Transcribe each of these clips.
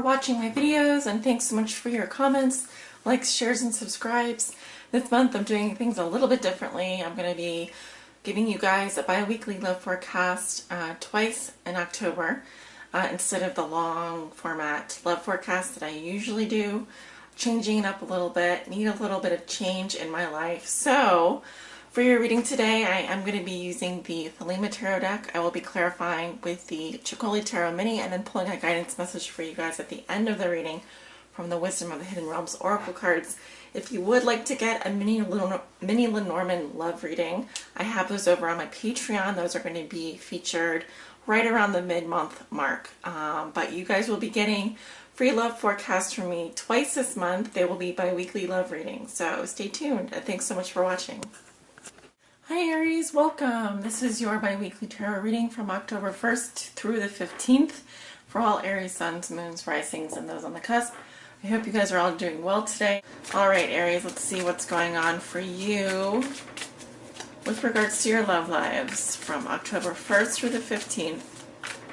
watching my videos, and thanks so much for your comments, likes, shares, and subscribes. This month I'm doing things a little bit differently. I'm going to be giving you guys a bi-weekly love forecast twice in October instead of the long format love forecast that I usually do. Changing it up a little bit, need a little bit of change in my life. So for your reading today, I am going to be using the Thelema Tarot deck. I will be clarifying with the Chicoli Tarot Mini and then pulling a guidance message for you guys at the end of the reading from the Wisdom of the Hidden Realms Oracle cards. If you would like to get a mini Lenormand love reading, I have those over on my Patreon. Those are going to be featured right around the mid-month mark. But you guys will be getting free love forecasts from me twice this month. They will be bi-weekly love readings. So stay tuned, and thanks so much for watching. Hi Aries, welcome. This is your bi-weekly tarot reading from October 1st through the 15th for all Aries suns, moons, risings, and those on the cusp. I hope you guys are all doing well today. Alright Aries, let's see what's going on for you with regards to your love lives from October 1st through the 15th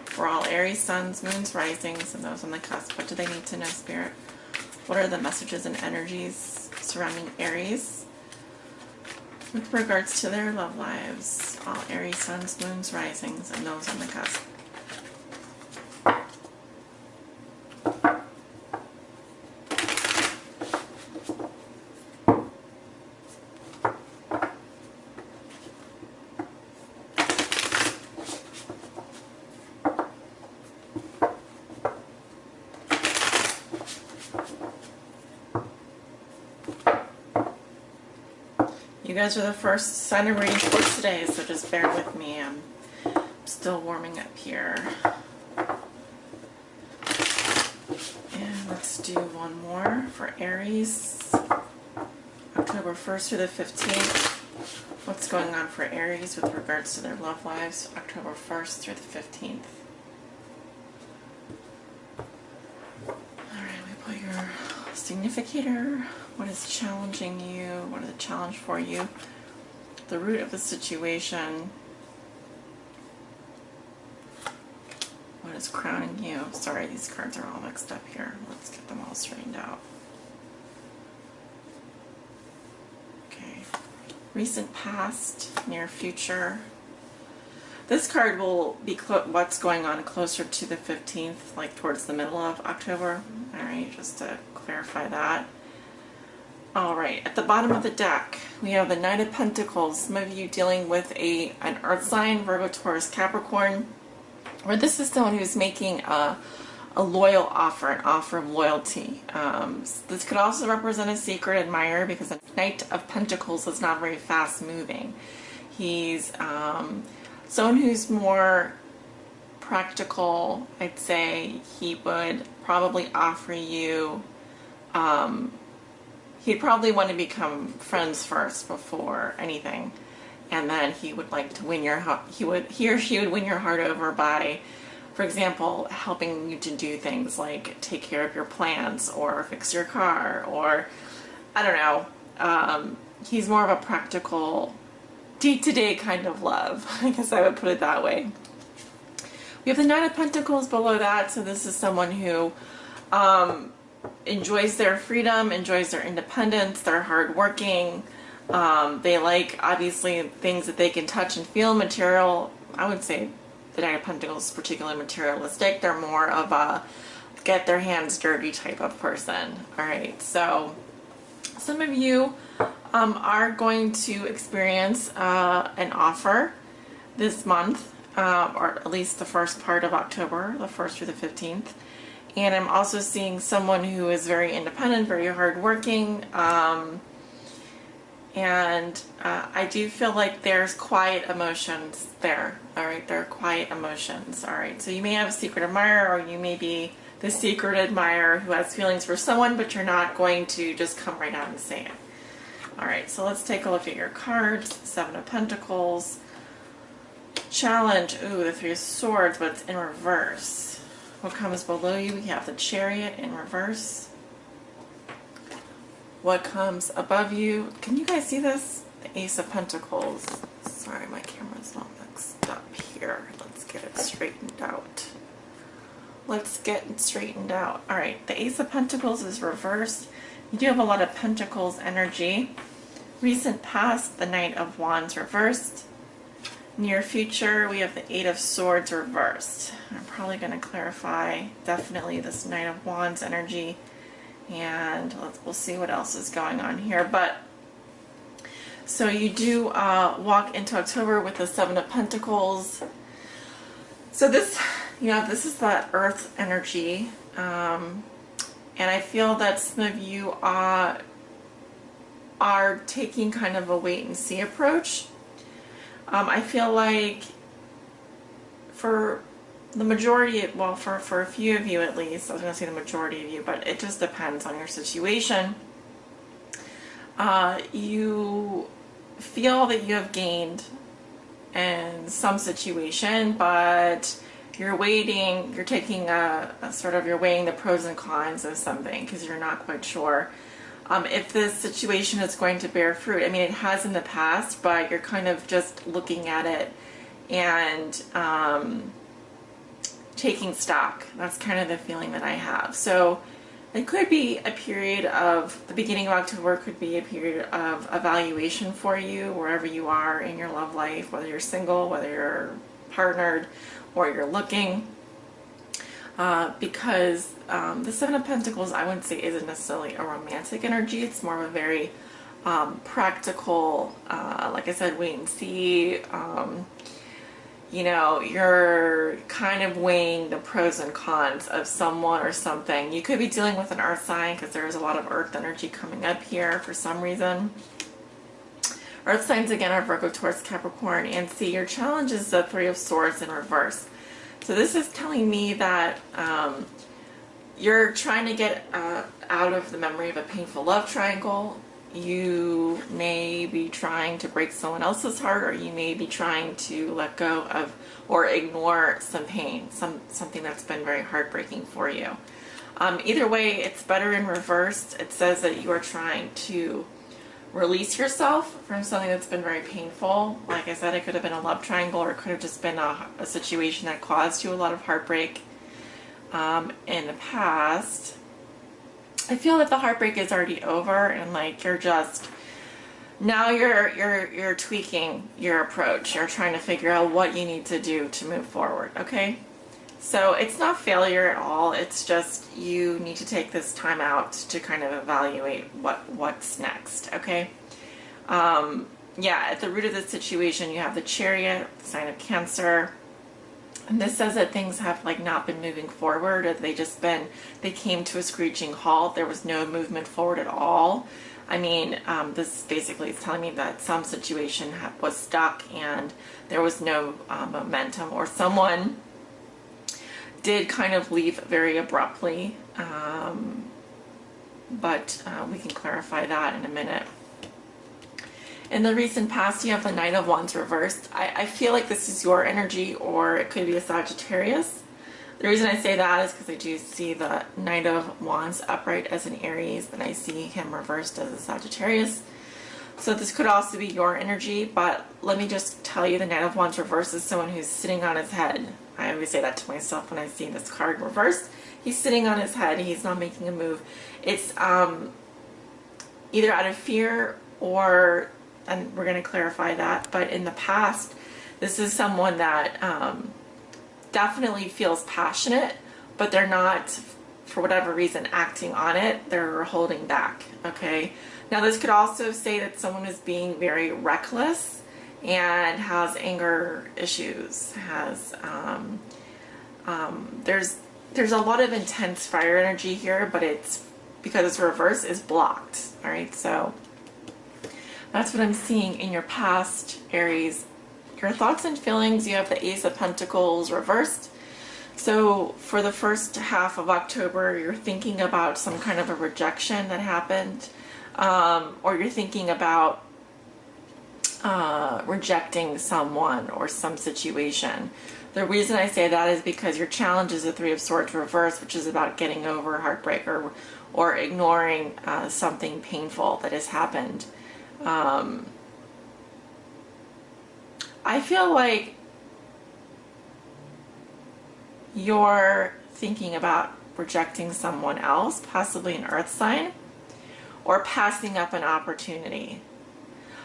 for all Aries suns, moons, risings, and those on the cusp. What do they need to know, Spirit? What are the messages and energies surrounding Aries with regards to their love lives? All Aries suns, moons, risings, and those on the cusp. You guys are the first sign of reading for today, so just bear with me. I'm still warming up here. And let's do one more for Aries. October 1st through the 15th. What's going on for Aries with regards to their love lives? October 1st through the 15th. Alright, we put your significator. What is challenging you? What is a challenge for you? The root of the situation. What is crowning you? Sorry, these cards are all mixed up here. Let's get them all straightened out. Okay. Recent past, near future. This card will be what's going on closer to the 15th, like towards the middle of October. Alright, just to clarify that. Alright, at the bottom of the deck, we have the Knight of Pentacles. Some of you dealing with an earth sign, Virgo, Taurus, Capricorn, or this is someone who's making a loyal offer, an offer of loyalty. This could also represent a secret admirer because the Knight of Pentacles is not very fast moving. He's someone who's more practical. I'd say he would probably offer you he'd probably want to become friends first before anything, and then he would like to win your heart. He or she would win your heart over by, for example, helping you to do things like take care of your plants or fix your car, or I don't know. He's more of a practical, day-to-day kind of love. I guess I would put it that way. We have the Knight of Pentacles below that, so this is someone who enjoys their freedom, enjoys their independence, they're hardworking, they like, obviously, things that they can touch and feel, material. I would say the Knight of Pentacles is particularly materialistic. They're more of a get their hands dirty type of person. Alright, so some of you are going to experience an offer this month, or at least the first part of October, the 1st through the 15th. And I'm also seeing someone who is very independent, very hardworking, and I do feel like there's quiet emotions there. Alright, there are quiet emotions. Alright, so you may have a secret admirer, or you may be the secret admirer who has feelings for someone, but you're not going to just come right out and say it. Alright, so let's take a look at your cards. Seven of Pentacles. Challenge. Ooh, the Three of Swords, but it's in reverse. What comes below you? We have the Chariot in reverse. What comes above you? Can you guys see this? The Ace of Pentacles. Sorry, my camera's not mixed up here. Let's get it straightened out. let's get it straightened out. All right, the Ace of Pentacles is reversed. You do have a lot of Pentacles energy. Recent past, the Knight of Wands reversed. Near future, we have the Eight of Swords reversed. I'm probably going to clarify definitely this Knight of Wands energy, and we'll see what else is going on here. But so you do walk into October with the Seven of Pentacles. So this, this is that Earth energy, and I feel that some of you are taking kind of a wait and see approach. I feel like for the majority, well, for a few of you at least, I was going to say the majority of you, but it just depends on your situation. You feel that you have gained in some situation, but you're waiting, you're taking you're weighing the pros and cons of something because you're not quite sure if this situation is going to bear fruit. I mean, it has in the past, but you're kind of just looking at it and taking stock. That's kind of the feeling that I have. So it could be a period of, the beginning of October could be a period of evaluation for you wherever you are in your love life, whether you're single, whether you're partnered, or you're looking. Because the Seven of Pentacles, I wouldn't say isn't necessarily a romantic energy. It's more of a very practical, like I said, wait and see. You're kind of weighing the pros and cons of someone or something. You could be dealing with an earth sign because there is a lot of earth energy coming up here for some reason. Earth signs again are Virgo, Taurus, Capricorn, and see, your challenge is the Three of Swords in reverse. So this is telling me that you're trying to get out of the memory of a painful love triangle. You may be trying to break someone else's heart, or you may be trying to let go of or ignore some pain, something that's been very heartbreaking for you. Either way, it's better in reverse. It says that you are trying to release yourself from something that's been very painful. Like I said, it could have been a love triangle, or it could have just been a situation that caused you a lot of heartbreak in the past. I feel that the heartbreak is already over, and like you're tweaking your approach. You're trying to figure out what you need to do to move forward. Okay, so it's not failure at all. It's just you need to take this time out to kind of evaluate what's next. Okay. At the root of the situation, you have the Chariot, the sign of Cancer. And this says that things have like not been moving forward, or they came to a screeching halt. There was no movement forward at all. I mean, this basically is telling me that some situation was stuck and there was no momentum, or someone did kind of leave very abruptly. But we can clarify that in a minute. In the recent past, you have the Knight of Wands reversed. I feel like this is your energy, or it could be a Sagittarius. The reason I say that is because I do see the Knight of Wands upright as an Aries, and I see him reversed as a Sagittarius. So this could also be your energy, but let me just tell you, the Knight of Wands reversed is someone who's sitting on his head. I always say that to myself when I see this card reversed. He's sitting on his head. He's not making a move. It's either out of fear or, and we're going to clarify that, but in the past, this is someone that definitely feels passionate, but they're not, for whatever reason, acting on it. They're holding back. Okay. Now this could also say that someone is being very reckless and has anger issues, there's a lot of intense fire energy here, but it's, because it's reversed, is blocked. All right, so that's what I'm seeing in your past, Aries. Your thoughts and feelings, you have the Ace of Pentacles reversed. So for the first half of October, you're thinking about some kind of a rejection that happened, or you're thinking about rejecting someone or some situation. The reason I say that is because your challenge is the Three of Swords reversed, which is about getting over heartbreak or ignoring something painful that has happened. I feel like you're thinking about rejecting someone else, possibly an earth sign, or passing up an opportunity.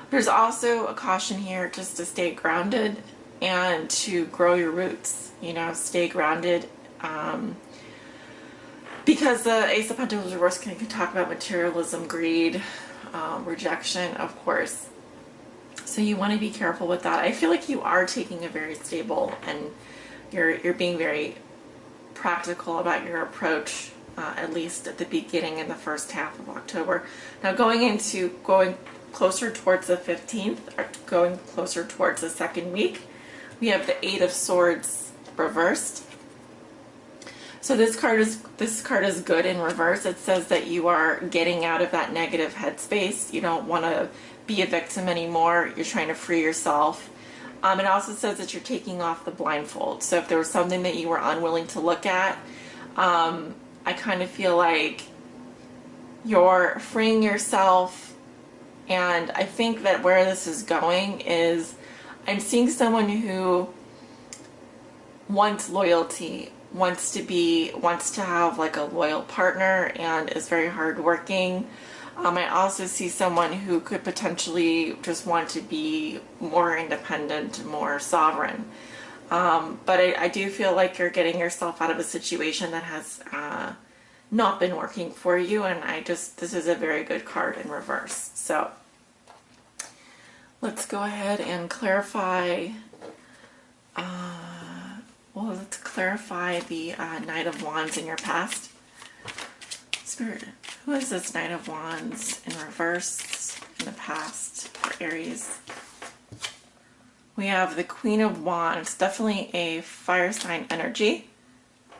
There's also a caution here just to stay grounded and to grow your roots, you know, stay grounded. Because the Ace of Pentacles reverse can talk about materialism, greed, rejection, of course. So you want to be careful with that. I feel like you are taking a very stable, and you're being very practical about your approach, at least at the beginning in the first half of October. Now going closer towards the 15th, or going closer towards the second week, we have the Eight of Swords reversed. So this card is good in reverse. It says that you are getting out of that negative headspace. You don't want to be a victim anymore. You're trying to free yourself. It also says that you're taking off the blindfold. So if there was something that you were unwilling to look at, I kind of feel like you're freeing yourself. And I think that where this is going is, I'm seeing someone who wants loyalty, wants to have like a loyal partner, and is very hardworking. I also see someone who could potentially just want to be more independent, more sovereign. But I do feel like you're getting yourself out of a situation that has not been working for you, and this is a very good card in reverse. So let's go ahead and clarify. Well, let's clarify the Knight of Wands in your past. Spirit, who is this Knight of Wands in reverse in the past for Aries? We have the Queen of Wands, definitely a fire sign energy.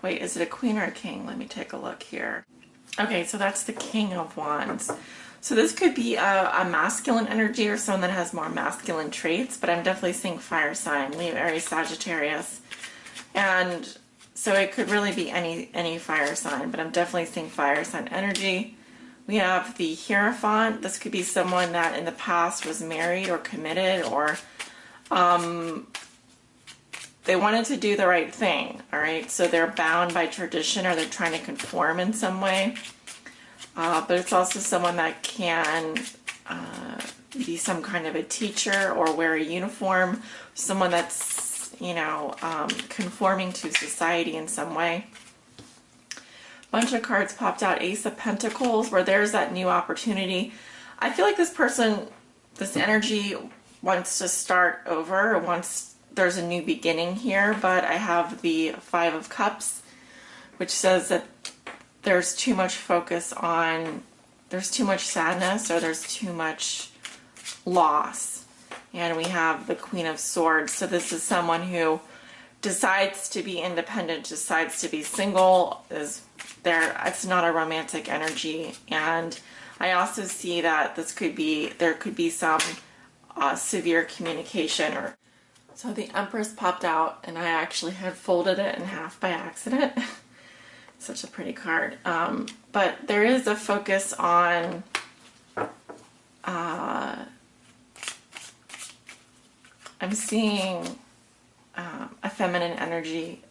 Wait, is it a queen or a king? Let me take a look here. Okay, so that's the King of Wands. So this could be a masculine energy or someone that has more masculine traits, but I'm definitely seeing fire sign, Leo, Aries, Sagittarius. And so it could really be any fire sign, but I'm definitely seeing fire sign energy. We have the Hierophant. This could be someone that in the past was married or committed, or they wanted to do the right thing, all right? So they're bound by tradition, or they're trying to conform in some way. But it's also someone that can be some kind of a teacher or wear a uniform, someone that's, you know, conforming to society in some way. Bunch of cards popped out. Ace of Pentacles, where there's that new opportunity. I feel like this person, this energy wants to start over, there's a new beginning here, but I have the Five of Cups, which says that there's too much focus on, there's too much sadness, or there's too much loss. And we have the Queen of Swords. So this is someone who decides to be independent, decides to be single, it's not a romantic energy. And I also see that there could be some severe communication. So the Empress popped out, and I actually had folded it in half by accident. Such a pretty card. But there is a focus on I'm seeing a feminine energy.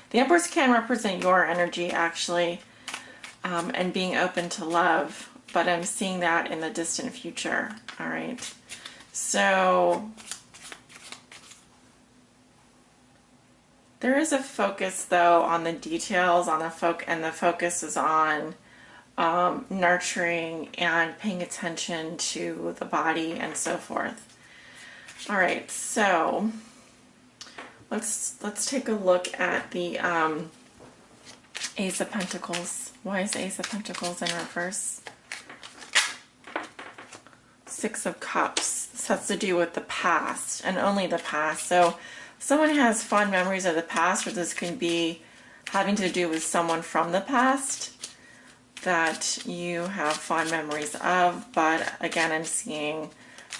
The Empress can represent your energy, actually, and being open to love, but I'm seeing that in the distant future. All right. So there is a focus, though, on the details, and the focus is on nurturing and paying attention to the body and so forth. All right, so let's take a look at the Ace of Pentacles. Why is Ace of Pentacles in reverse? Six of Cups. This has to do with the past, and only the past. So someone has fond memories of the past, or this can be having to do with someone from the past that you have fond memories of. But again, I'm seeing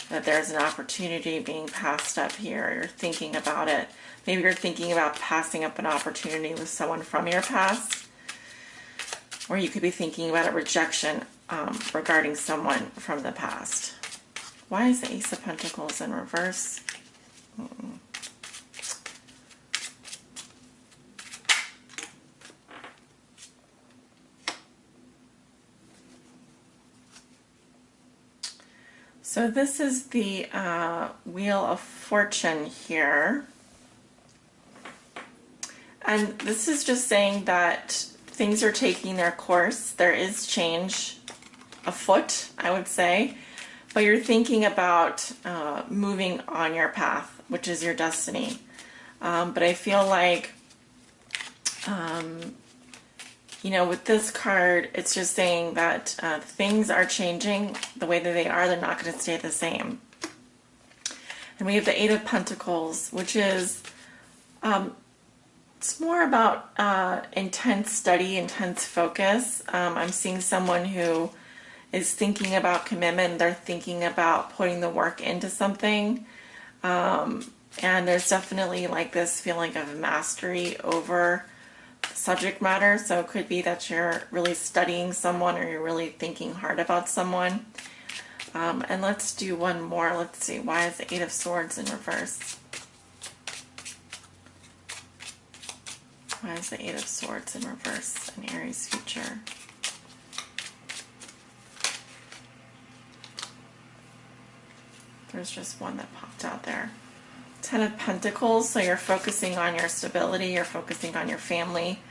that there's an opportunity being passed up here. You're thinking about it. Maybe you're thinking about passing up an opportunity with someone from your past, or you could be thinking about a rejection regarding someone from the past. Why is the Ace of Pentacles in reverse? So this is the Wheel of Fortune here. And this is just saying that things are taking their course. There is change afoot, I would say. But you're thinking about moving on your path, which is your destiny. But I feel like, you know, with this card, it's just saying that things are changing the way that they are. They're not going to stay the same. And we have the Eight of Pentacles, which is, it's more about intense study, intense focus. I'm seeing someone who is thinking about commitment. They're thinking about putting the work into something. And there's definitely like this feeling of mastery over subject matter. So it could be that you're really studying someone or you're really thinking hard about someone. And let's do one more. Let's see. Why is the Eight of Swords in reverse? Why is the Eight of Swords in reverse in Aries future? There's just one that popped out there. Ten of Pentacles, so you're focusing on your stability, you're focusing on your family,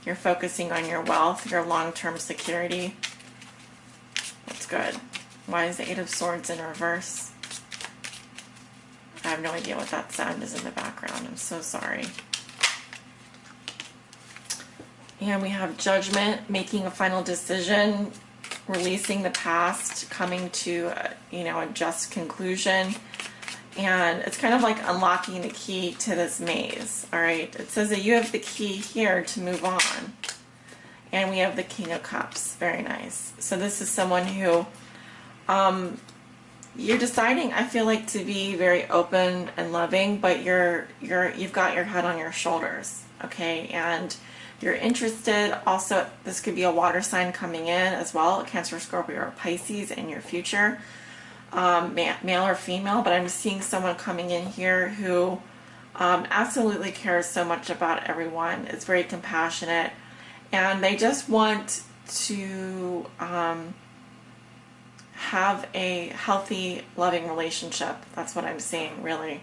you're focusing on your wealth, your long-term security. That's good. Why is the Eight of Swords in reverse? I have no idea what that sound is in the background. I'm so sorry. And we have Judgment, making a final decision, releasing the past, coming to a just conclusion. And it's kind of like unlocking the key to this maze. All right, it says that you have the key here to move on. And we have the King of Cups. Very nice. So this is someone who you're deciding, I feel like, to be very open and loving, but you've got your head on your shoulders, okay? And you're interested. Also, this could be a water sign coming in as well, a Cancer, Scorpio, or Pisces in your future. Male or female, but I'm seeing someone coming in here who absolutely cares so much about everyone, is very compassionate, and they just want to have a healthy, loving relationship. That's what I'm seeing, really.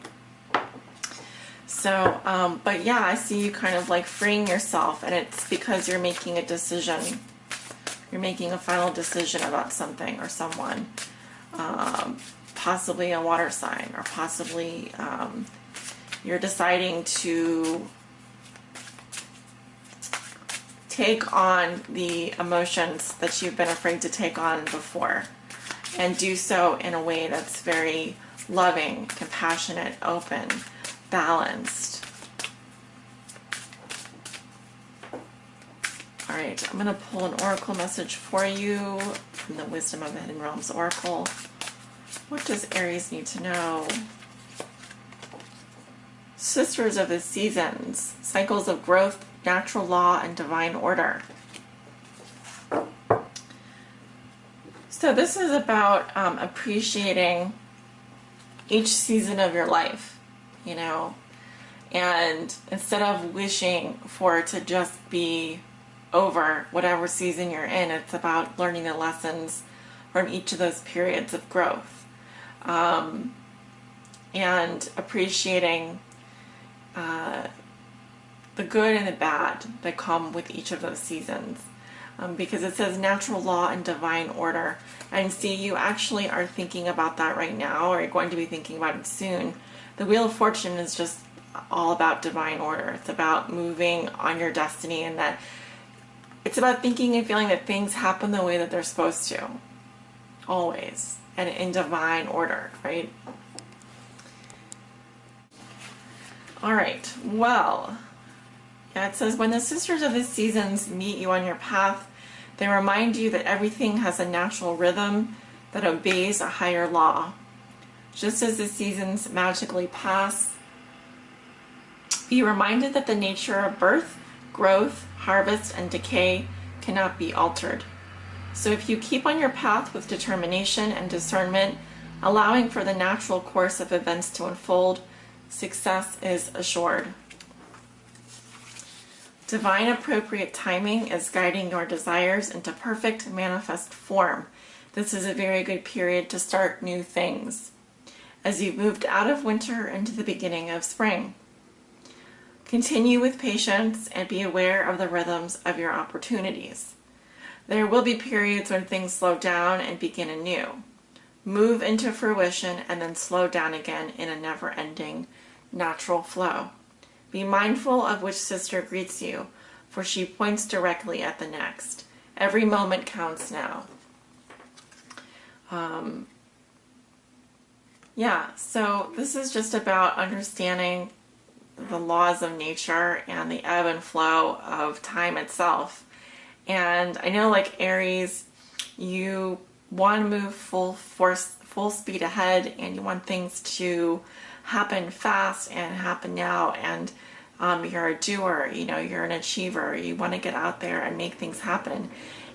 So, but yeah, I see you kind of like freeing yourself, and it's because you're making a decision. You're making a final decision about something or someone. Possibly a water sign, or possibly you're deciding to take on the emotions that you've been afraid to take on before, and do so in a way that's very loving, compassionate, open, balanced. All right, I'm going to pull an oracle message for you from the Wisdom of the Hidden Realms Oracle. What does Aries need to know? Sisters of the Seasons, cycles of growth, natural law, and divine order. So this is about appreciating each season of your life, you know, and instead of wishing for it to just be over whatever season you're in, it's about learning the lessons from each of those periods of growth. And appreciating the good and the bad that come with each of those seasons. Because it says natural law and divine order. And see, you actually are thinking about that right now, or you're going to be thinking about it soon. The Wheel of Fortune is just all about divine order. It's about moving on your destiny, and that it's about thinking and feeling that things happen the way that they're supposed to. Always. And in divine order, right? All right, well, yeah, it says, when the sisters of the seasons meet you on your path, they remind you that everything has a natural rhythm that obeys a higher law. Just as the seasons magically pass, be reminded that the nature of birth, growth, harvest, and decay cannot be altered. So if you keep on your path with determination and discernment, allowing for the natural course of events to unfold, success is assured. Divine appropriate timing is guiding your desires into perfect manifest form. This is a very good period to start new things as you've moved out of winter into the beginning of spring. Continue with patience and be aware of the rhythms of your opportunities. There will be periods when things slow down and begin anew. Move into fruition and then slow down again in a never-ending natural flow. Be mindful of which sister greets you, for she points directly at the next. Every moment counts now. So this is just about understanding the laws of nature and the ebb and flow of time itself. And I know, like Aries, you want to move full speed ahead, and you want things to happen fast and happen now. And you're a doer, you're an achiever. You want to get out there and make things happen.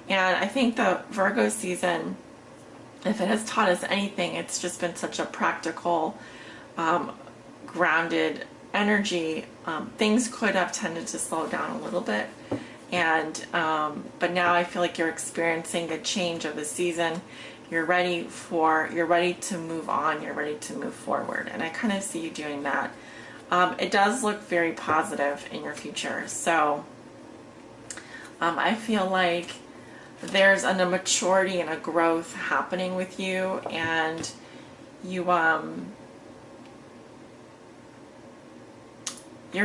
And I think the Virgo season, if it has taught us anything, it's just been such a practical, grounded energy. Things could have tended to slow down a little bit, and but now I feel like you're experiencing the change of the season. You're ready to move on. You're ready to move forward, and I kind of see you doing that. It does look very positive in your future. So I feel like there's a maturity and a growth happening with you, and you're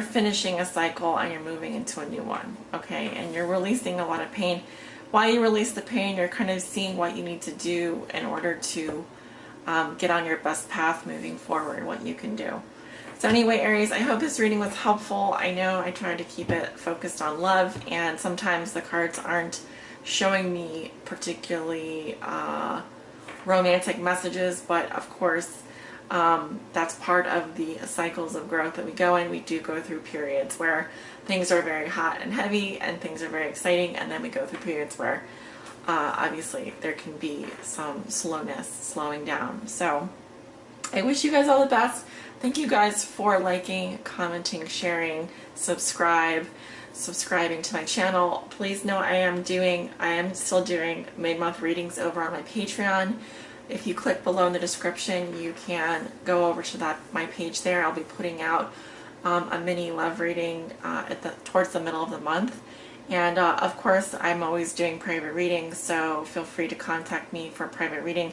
finishing a cycle and you're moving into a new one, okay? And you're releasing a lot of pain. While you release the pain, you're kind of seeing what you need to do in order to get on your best path moving forward, what you can do. So anyway, Aries, I hope this reading was helpful. I know I tried to keep it focused on love, and sometimes the cards aren't showing me particularly romantic messages, but of course that's part of the cycles of growth that we go in. We do go through periods where things are very hot and heavy and things are very exciting, and then we go through periods where obviously there can be some slowing down. So I wish you guys all the best. Thank you guys for liking, commenting, sharing, subscribing to my channel. Please know I am still doing mid-month readings over on my Patreon. If you click below in the description, you can go over to my page there. I'll be putting out a mini love reading towards the middle of the month. And of course, I'm always doing private readings, so feel free to contact me for a private reading.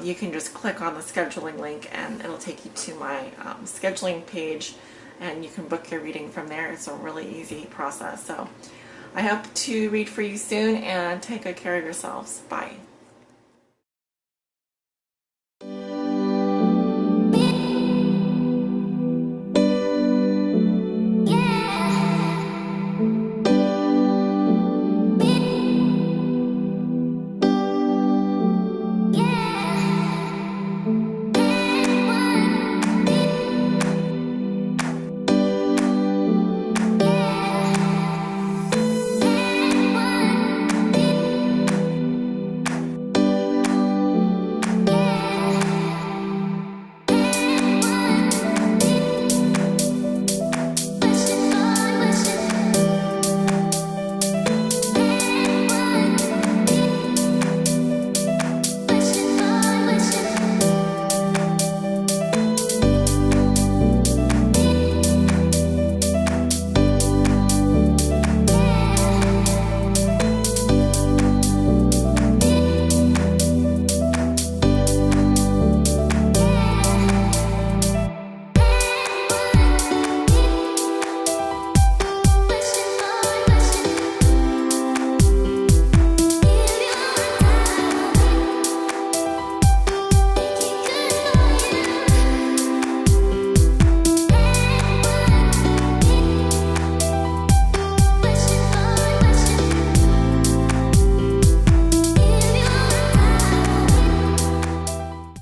You can just click on the scheduling link and it'll take you to my scheduling page, and you can book your reading from there. It's a really easy process. So I hope to read for you soon, and take good care of yourselves. Bye.